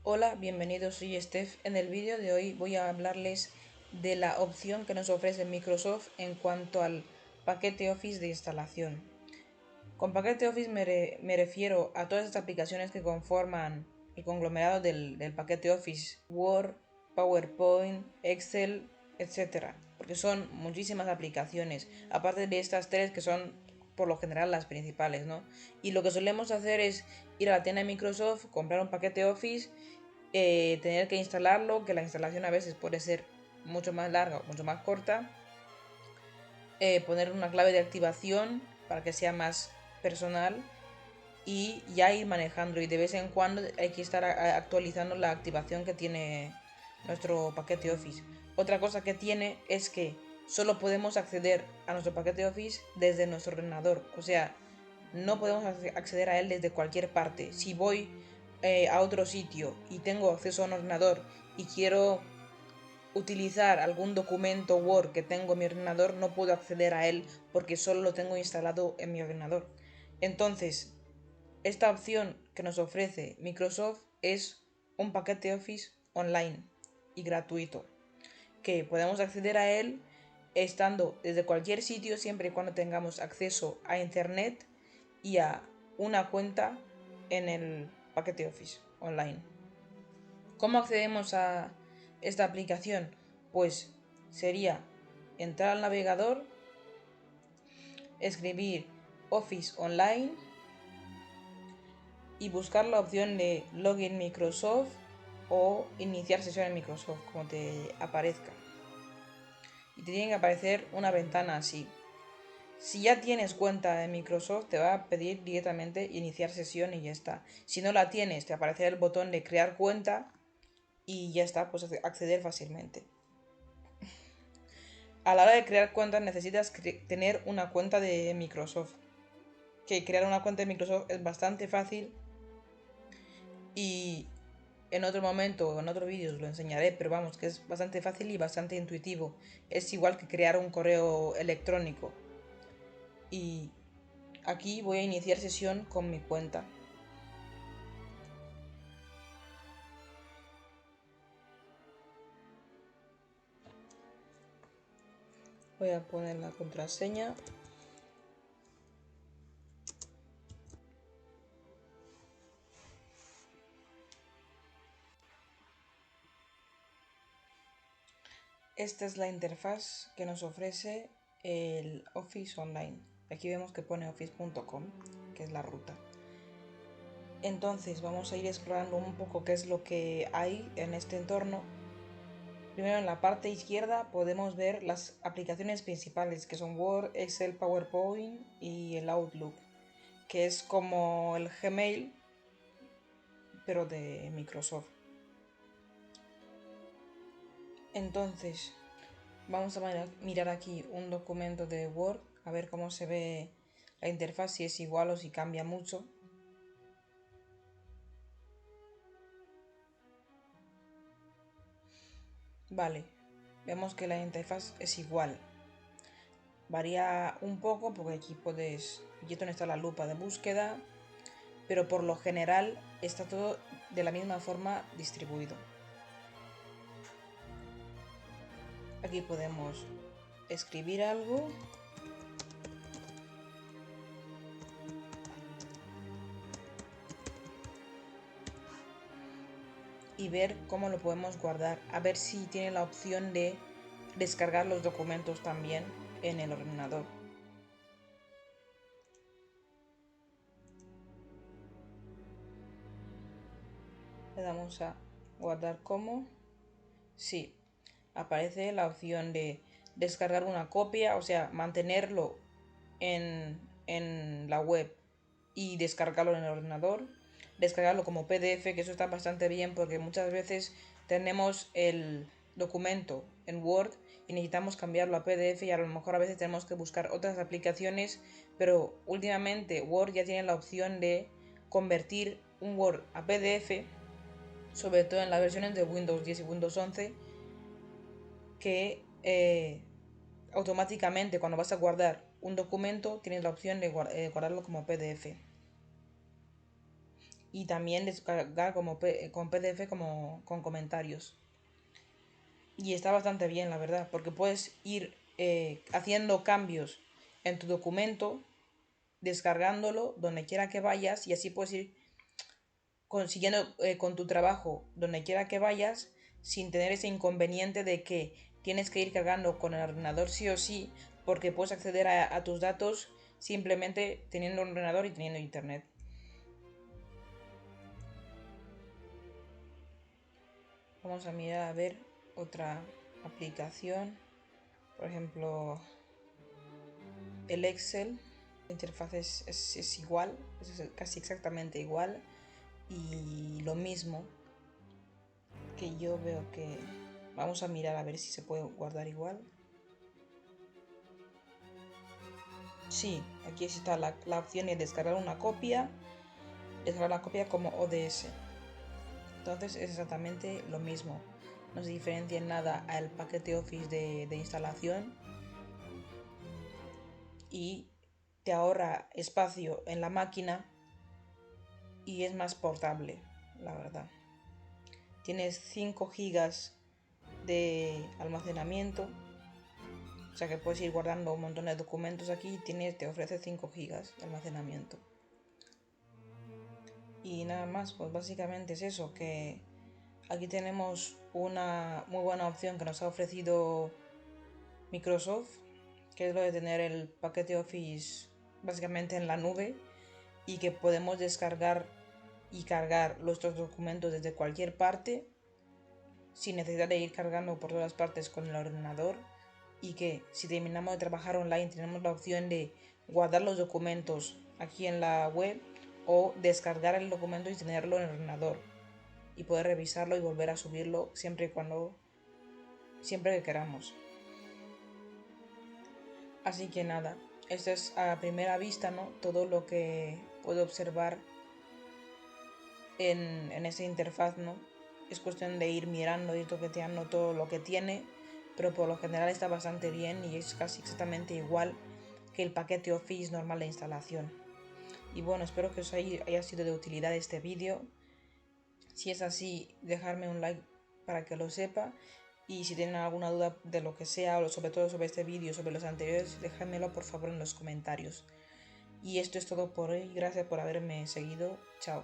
Hola, bienvenidos, soy Steph. En el vídeo de hoy voy a hablarles de la opción que nos ofrece Microsoft en cuanto al paquete Office de instalación. Con paquete Office me refiero a todas estas aplicaciones que conforman el conglomerado del paquete Office: Word, PowerPoint, Excel, etcétera, porque son muchísimas aplicaciones, aparte de estas tres que son por lo general las principales, ¿no? Y lo que solemos hacer es ir a la tienda de Microsoft, comprar un paquete Office, tener que instalarlo, que la instalación a veces puede ser mucho más larga o mucho más corta, poner una clave de activación para que sea más personal y ya ir manejando, y de vez en cuando hay que estar actualizando la activación que tiene nuestro paquete Office. Otra cosa que tiene es que solo podemos acceder a nuestro paquete Office desde nuestro ordenador, o sea, no podemos acceder a él desde cualquier parte. Si voy a otro sitio y tengo acceso a un ordenador y quiero utilizar algún documento Word que tengo en mi ordenador, no puedo acceder a él porque solo lo tengo instalado en mi ordenador. Entonces, esta opción que nos ofrece Microsoft es un paquete Office online y gratuito, que podemos acceder a él estando desde cualquier sitio siempre y cuando tengamos acceso a internet y a una cuenta en el paquete Office online. ¿Cómo accedemos a esta aplicación? Pues sería entrar al navegador, escribir Office Online y buscar la opción de Login Microsoft o iniciar sesión en Microsoft, como te aparezca. Y te tiene que aparecer una ventana así. Si ya tienes cuenta de Microsoft, te va a pedir directamente iniciar sesión y ya está. Si no la tienes, te aparecerá el botón de crear cuenta y ya está, pues acceder fácilmente. A la hora de crear cuenta necesitas tener una cuenta de Microsoft. Que crear una cuenta de Microsoft es bastante fácil y en otro momento o en otro vídeo os lo enseñaré, pero vamos, que es bastante fácil y bastante intuitivo. Es igual que crear un correo electrónico. Y aquí voy a iniciar sesión con mi cuenta. Voy a poner la contraseña. Esta es la interfaz que nos ofrece el Office Online. Aquí vemos que pone office.com, que es la ruta. Entonces vamos a ir explorando un poco qué es lo que hay en este entorno. Primero, en la parte izquierda podemos ver las aplicaciones principales, que son Word, Excel, PowerPoint y el Outlook, que es como el Gmail pero de Microsoft. Entonces vamos a mirar aquí un documento de Word, a ver cómo se ve la interfaz, si es igual o si cambia mucho. Vale, vemos que la interfaz es igual. Varía un poco porque aquí puedes, aquí es donde está la lupa de búsqueda, pero por lo general está todo de la misma forma distribuido. Aquí podemos escribir algo y ver cómo lo podemos guardar, a ver si tiene la opción de descargar los documentos también en el ordenador. Le damos a guardar como. Sí, aparece la opción de descargar una copia, o sea, mantenerlo en la web y descargarlo en el ordenador, descargarlo como PDF, que eso está bastante bien porque muchas veces tenemos el documento en Word y necesitamos cambiarlo a PDF y a lo mejor a veces tenemos que buscar otras aplicaciones, pero últimamente Word ya tiene la opción de convertir un Word a PDF, sobre todo en las versiones de Windows 10 y Windows 11, que automáticamente cuando vas a guardar un documento tienes la opción de guardarlo como PDF. y también descargar con PDF como con comentarios. Y está bastante bien, la verdad, porque puedes ir haciendo cambios en tu documento, descargándolo donde quiera que vayas y así puedes ir consiguiendo con tu trabajo donde quiera que vayas sin tener ese inconveniente de que tienes que ir cargando con el ordenador sí o sí porque puedes acceder a tus datos simplemente teniendo un ordenador y teniendo internet. Vamos a mirar a ver otra aplicación, por ejemplo el Excel. La interfaz es igual, es casi exactamente igual y lo mismo que yo veo que vamos a mirar a ver si se puede guardar igual. Sí, aquí está la opción de descargar una copia, descargar la copia como ODS. Entonces es exactamente lo mismo, no se diferencia en nada al paquete Office de instalación y te ahorra espacio en la máquina y es más portable, la verdad. Tienes 5 gigas de almacenamiento, o sea que puedes ir guardando un montón de documentos aquí y te ofrece 5 gigas de almacenamiento. Y nada más, pues básicamente es eso, que aquí tenemos una muy buena opción que nos ha ofrecido Microsoft, que es lo de tener el paquete Office básicamente en la nube y que podemos descargar y cargar nuestros documentos desde cualquier parte sin necesidad de ir cargando por todas partes con el ordenador y que si terminamos de trabajar online tenemos la opción de guardar los documentos aquí en la web o descargar el documento y tenerlo en el ordenador y poder revisarlo y volver a subirlo siempre que queramos. Así que nada, esto es a primera vista, ¿no? Todo lo que puedo observar en esta interfaz, ¿no? Es cuestión de ir mirando, ir toqueteando todo lo que tiene, pero por lo general está bastante bien y es casi exactamente igual que el paquete Office normal de instalación. Y bueno, espero que os haya sido de utilidad este vídeo. Si es así, dejarme un like para que lo sepa. Y si tienen alguna duda de lo que sea, o sobre todo sobre este vídeo, sobre los anteriores, déjamelo por favor en los comentarios. Y esto es todo por hoy. Gracias por haberme seguido. Chao.